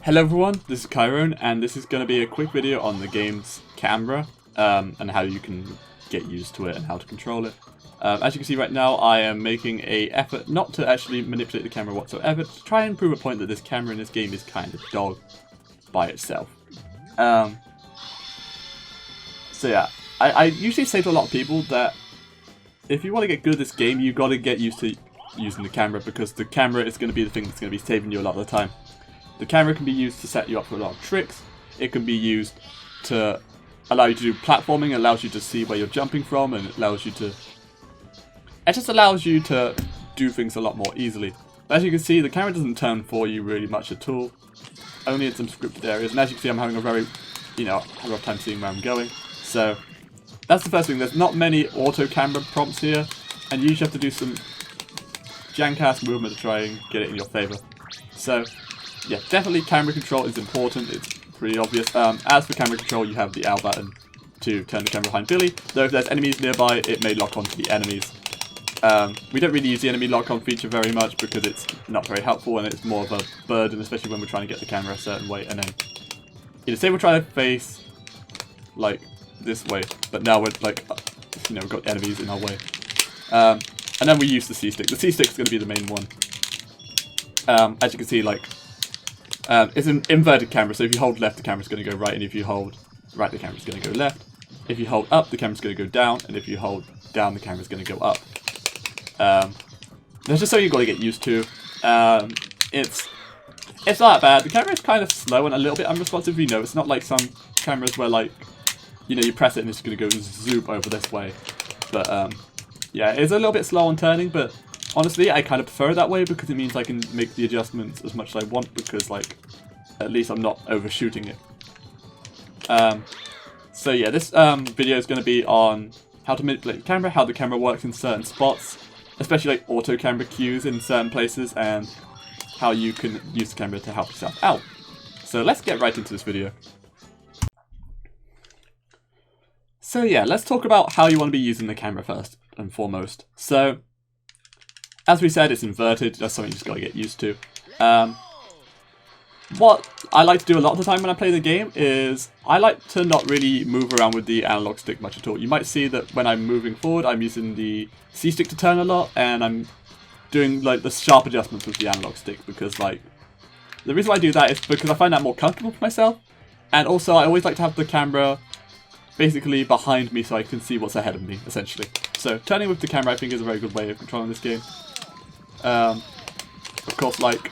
Hello everyone, this is Chiron, and this is going to be a quick video on the game's camera, and how you can get used to it and how to control it. As you can see right now, I am making an effort not to actually manipulate the camera whatsoever, to try and prove a point that this camera in this game is kind of dog by itself. So yeah, I usually say to a lot of people that if you want to get good at this game, you got to get used to using the camera, because the camera is going to be the thing that's going to be saving you a lot of the time. The camera can be used to set you up for a lot of tricks. It can be used to allow you to do platforming. It allows you to see where you're jumping from, and it allows you to... It just allows you to do things a lot more easily. As you can see, the camera doesn't turn for you really much at all. Only in some scripted areas. And as you can see, I'm having a very, a rough time seeing where I'm going. So, that's the first thing. There's not many auto camera prompts here, and you usually have to do some jank-ass movement to try and get it in your favour. So, yeah, definitely camera control is important. It's pretty obvious. As for camera control, you have the L button to turn the camera behind Billy, though if there's enemies nearby, it may lock onto the enemies. We don't really use the enemy lock-on feature very much because it's not very helpful and it's more of a burden, especially when we're trying to get the camera a certain way. And then, say we're trying to face, like, this way, but now we're, like, we've got enemies in our way. And then we use the C-stick. The C-stick is going to be the main one. As you can see, like, it's an inverted camera, so if you hold left, the camera's going to go right, and if you hold right, the camera's going to go left. If you hold up, the camera's going to go down, and if you hold down, the camera's going to go up. That's just something you've got to get used to. It's not that bad. The camera is kind of slow and a little bit unresponsive, it's not like some cameras where, like, you press it and it's going to go zoop over this way. But, yeah, it's a little bit slow on turning, but honestly, I kind of prefer it that way because it means I can make the adjustments as much as I want, because, like, at least I'm not overshooting it. So yeah, this video is going to be on how to manipulate the camera, how the camera works in certain spots, especially like auto camera cues in certain places, and how you can use the camera to help yourself out. So let's get right into this video. So yeah, let's talk about how you want to be using the camera first and foremost. So, as we said, it's inverted. That's something you just got to get used to. What I like to do a lot of the time when I play the game is I like to not really move around with the analog stick much at all. You might see that when I'm moving forward, I'm using the C-stick to turn a lot, and I'm doing, like, the sharp adjustments with the analog stick, because, like, the reason why I do that is because I find that more comfortable for myself, and also I always like to have the camera basically behind me so I can see what's ahead of me, essentially. So turning with the camera, I think, is a very good way of controlling this game. Of course, like,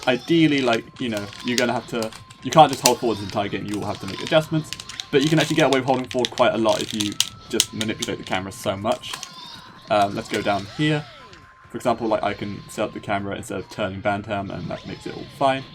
ideally, like, you're gonna have to, you can't just hold forward the entire game, you will have to make adjustments, but you can actually get away with holding forward quite a lot if you just manipulate the camera so much. Let's go down here. For example, like, I can set up the camera instead of turning Bantam, and that makes it all fine.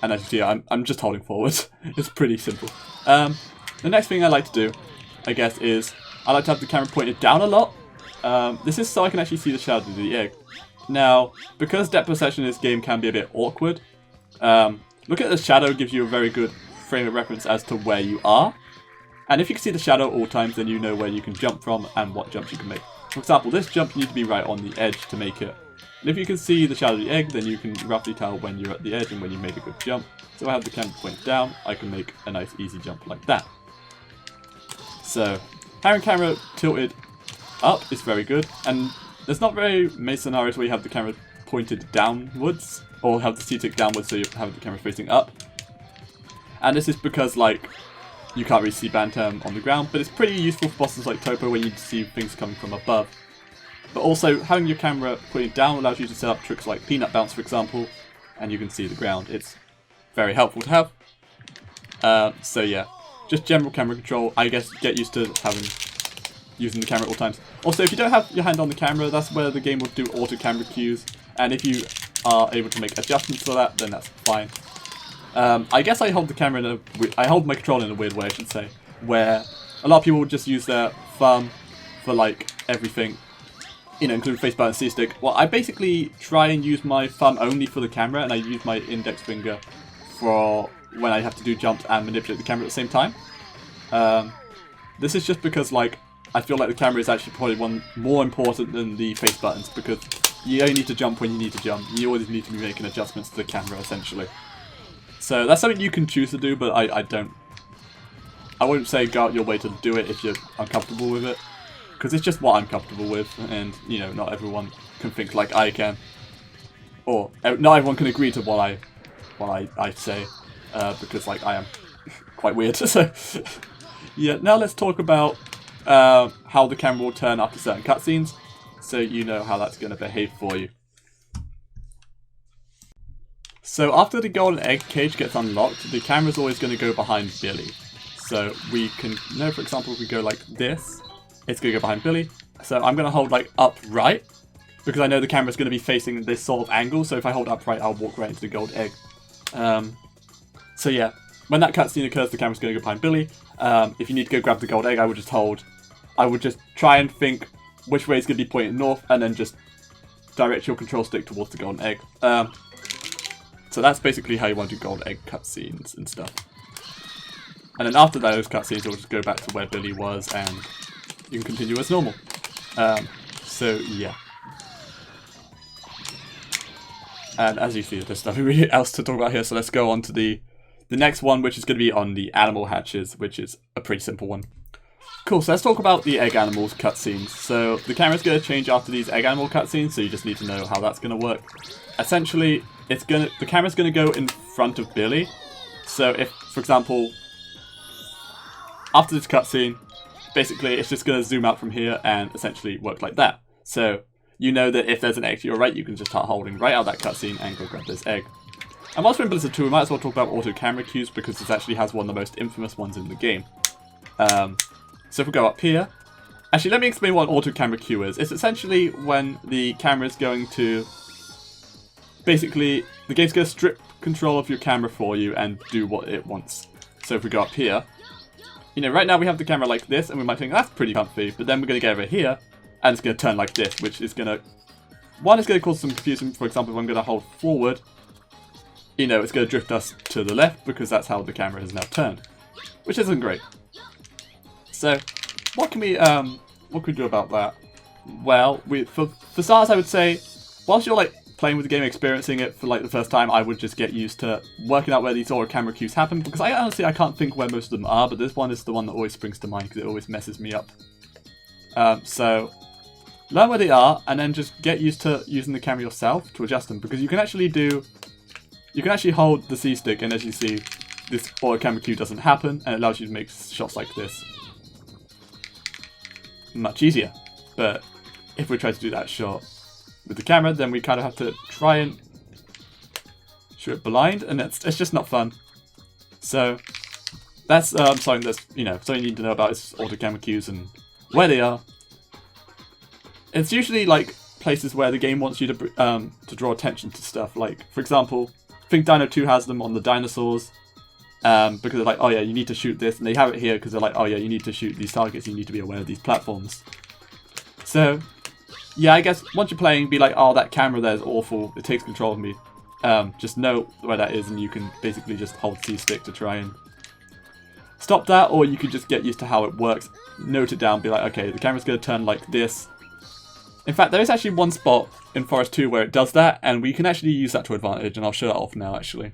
And as you see, I'm just holding forward. It's pretty simple. The next thing I like to do, I guess, is I like to have the camera pointed down a lot. This is so I can actually see the shadow of the egg. Now, because depth perception in this game can be a bit awkward, look at the shadow gives you a very good frame of reference as to where you are. And if you can see the shadow at all times, then you know where you can jump from and what jumps you can make. For example, this jump you need to be right on the edge to make it. And if you can see the shadow of the egg, then you can roughly tell when you're at the edge and when you make a good jump. So I have the camera pointed down, I can make a nice easy jump like that. So, having camera tilted up is very good, and there's not very many scenarios where you have the camera pointed downwards, or have the C-stick downwards so you have the camera facing up. And this is because, like, you can't really see Bantam on the ground, but it's pretty useful for bosses like Topo where you see things coming from above. But also, having your camera pointed down allows you to set up tricks like Peanut Bounce, for example, and you can see the ground. It's very helpful to have. So yeah, just general camera control. I guess get used to using the camera at all times. Also, if you don't have your hand on the camera, that's where the game will do auto camera cues, and if you are able to make adjustments for that, then that's fine. I guess I hold the camera I hold my controller in a weird way, I should say, where a lot of people would just use their thumb for, like, everything, including face button and C-stick. Well, I basically try and use my thumb only for the camera, and I use my index finger for when I have to do jumps and manipulate the camera at the same time. This is just because, like, I feel like the camera is actually probably more important than the face buttons, because you only need to jump when you need to jump. You always need to be making adjustments to the camera, essentially. So that's something you can choose to do, but I wouldn't say go out your way to do it if you're uncomfortable with it. Because it's just what I'm comfortable with, and, you know, not everyone can think like I can. Or, not everyone can agree to what I say, because, like, I am quite weird. So, yeah, now let's talk about how the camera will turn after certain cutscenes, so you know how that's going to behave for you. So after the golden egg cage gets unlocked, the camera's always going to go behind Billy. So we can, you know, for example, if we go like this, it's going to go behind Billy. So I'm going to hold like upright, because I know the camera's going to be facing this sort of angle, so if I hold upright, I'll walk right into the gold egg. So yeah, when that cutscene occurs, the camera's going to go behind Billy. If you need to go grab the gold egg, I would just try and think which way it's going to be pointing north, and then just direct your control stick towards the golden egg. So that's basically how you want to do gold egg cutscenes and stuff. And then after those cutscenes, you'll just go back to where Billy was, and you can continue as normal. So yeah. And as you see, there's nothing really else to talk about here, so let's go on to the next one, which is going to be on the animal hatches, which is a pretty simple one. Cool, so let's talk about the egg animals cutscenes. So the camera's going to change after these egg animal cutscenes, so you just need to know how that's going to work. Essentially, the camera's going to go in front of Billy. So if, for example, after this cutscene, basically it's just going to zoom out from here and essentially work like that. So you know that if there's an egg to your right, you can just start holding right out that cutscene and go grab this egg. And whilst we're in Blizzard 2, we might as well talk about auto camera cues, because this actually has one of the most infamous ones in the game. So if we go up here, actually let me explain what an auto camera cue is. It's essentially when the camera is going to, basically the game's going to strip control of your camera for you and do what it wants. So if we go up here, you know, right now we have the camera like this, and we might think that's pretty comfy, but then we're going to get over here, and it's going to turn like this, which is going to, one, it's going to cause some confusion. For example, if I'm going to hold forward, you know, it's going to drift us to the left, because that's how the camera has now turned, which isn't great. So, what can we do about that? Well, for starters, I would say, whilst you're like playing with the game, experiencing it for like the first time, I would just get used to working out where these auto camera cues happen, because I honestly can't think where most of them are, but this one is the one that always springs to mind because it always messes me up. So learn where they are, and then just get used to using the camera yourself to adjust them, because you can actually hold the C stick, and as you see, this auto camera cue doesn't happen, and it allows you to make shots like this much easier. But if we try to do that shot with the camera, then we kind of have to try and shoot it blind, and it's just not fun. So that's something that's, you know, something you need to know about is auto camera cues and where they are. It's usually like places where the game wants you to draw attention to stuff. Like, for example, I think Dino 2 has them on the dinosaurs, because they're like, oh yeah, you need to shoot this, and they have it here because they're like, oh yeah, you need to shoot these targets, you need to be aware of these platforms. So yeah, I guess once you're playing, be like, oh, that camera there is awful, it takes control of me. Just know where that is, and you can basically just hold C stick to try and stop that, or you could just get used to how it works, note it down, be like, okay, the camera's going to turn like this. In fact, there is actually one spot in Forest 2 where it does that, and we can actually use that to advantage, and I'll show that off now, actually.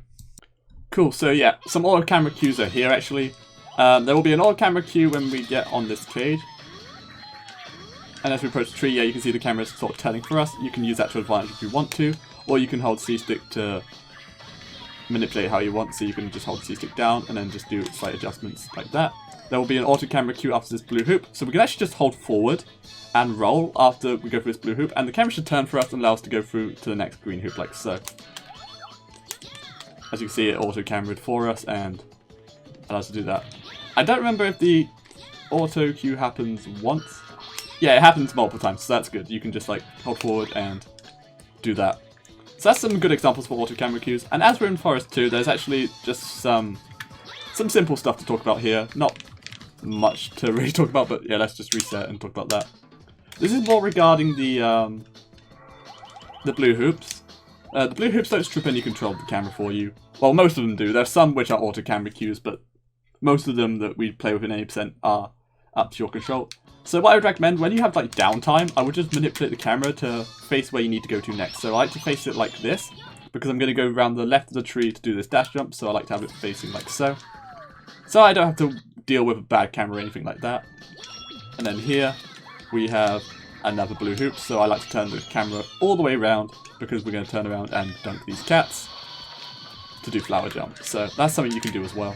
Cool, so yeah, some auto camera cues are here, actually. There will be an auto camera cue when we get on this cage. And as we approach the tree, yeah, you can see the camera is sort of turning for us. You can use that to advantage if you want to, or you can hold C-stick to manipulate how you want, so you can just hold C-stick down and then just do slight adjustments like that. There will be an auto camera cue after this blue hoop, so we can actually just hold forward and roll after we go through this blue hoop, and the camera should turn for us and allow us to go through to the next green hoop like so. As you can see, it auto cameraed for us and allows us to do that. I don't remember if the auto cue happens once. Yeah, it happens multiple times, so that's good. You can just like hold forward and do that. So that's some good examples for auto camera cues. And as we're in Forest 2, there's actually just some simple stuff to talk about here. Not much to really talk about, but yeah, let's just reset and talk about that. This is more regarding the blue hoops. The blue hoops don't strip any control of the camera for you. Well, most of them do. There's some which are auto camera cues, but most of them that we play with in 80% are up to your control. So what I would recommend, when you have like downtime, I would just manipulate the camera to face where you need to go to next. So I like to face it like this, because I'm going to go around the left of the tree to do this dash jump, so I like to have it facing like so. So I don't have to deal with a bad camera or anything like that. And then here we have another blue hoop, so I like to turn the camera all the way around because we're going to turn around and dunk these cats to do flower jump. So that's something you can do as well.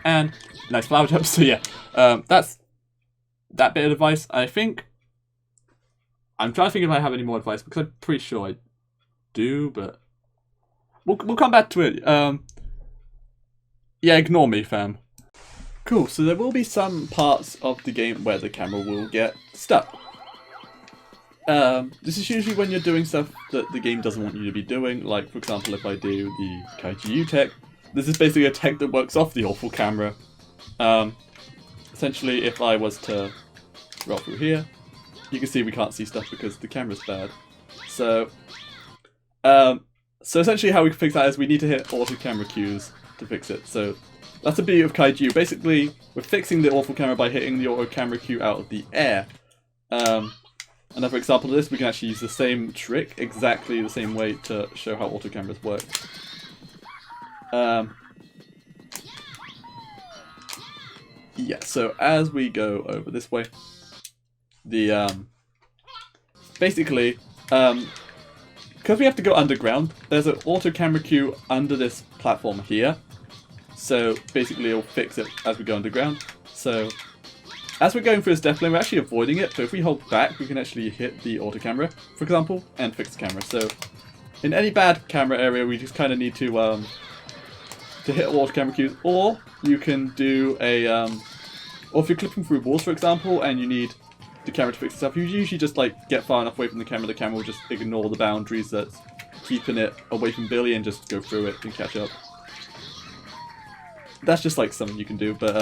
And nice flower jump. So yeah, that's that bit of advice. I think I'm trying to think if I have any more advice because I'm pretty sure I do, but we'll come back to it. Yeah, ignore me, fam. Cool, so there will be some parts of the game where the camera will get stuck. This is usually when you're doing stuff that the game doesn't want you to be doing, like for example if I do the Kaiju tech. This is basically a tech that works off the awful camera. Essentially if I was to roll through here, you can see we can't see stuff because the camera's bad. So essentially how we fix that is we need to hit auto camera cues to fix it. So that's the beauty of Kaiju. Basically, we're fixing the awful camera by hitting the auto camera cue out of the air. Another example of this, we can actually use the same trick, exactly the same way to show how auto cameras work. Yeah, so as we go over this way, the basically, because we have to go underground, there's an auto camera cue under this platform here. So basically it'll fix it as we go underground. So as we're going through this death lane, we're actually avoiding it, but if we hold back, we can actually hit the auto camera, for example, and fix the camera. So in any bad camera area, we just kind of need to hit auto camera cues, or you can do a, or if you're clipping through walls, for example, and you need the camera to fix itself, you usually just like get far enough away from the camera will just ignore the boundaries that's keeping it away from Billy and just go through it and catch up. That's just like something you can do, but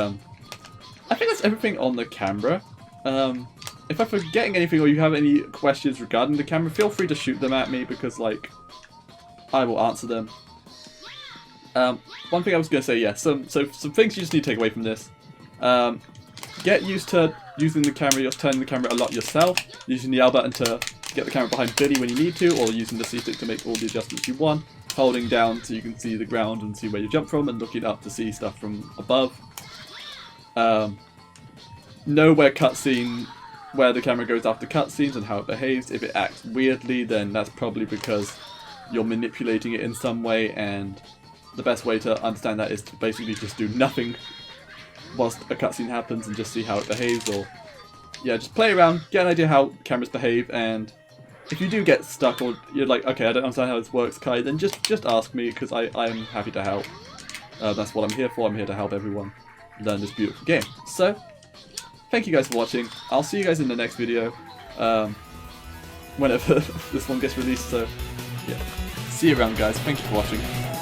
I think that's everything on the camera. If I'm forgetting anything or you have any questions regarding the camera, feel free to shoot them at me because like I will answer them. One thing I was going to say, yeah, some things you just need to take away from this. Get used to using the camera, you're turning the camera a lot yourself, using the L button to get the camera behind Billy when you need to, or using the C stick to make all the adjustments you want. Holding down so you can see the ground and see where you jump from, and looking up to see stuff from above. Know where the camera goes after cutscenes and how it behaves. If it acts weirdly, then that's probably because you're manipulating it in some way, and the best way to understand that is to basically just do nothing whilst a cutscene happens and just see how it behaves, or yeah, just play around, get an idea how cameras behave, and if you do get stuck or you're like, okay, I don't understand how this works, Kai, then just ask me, because I'm happy to help. That's what I'm here for. I'm here to help everyone learn this beautiful game. So, thank you guys for watching. I'll see you guys in the next video, whenever this one gets released. So, yeah, see you around, guys. Thank you for watching.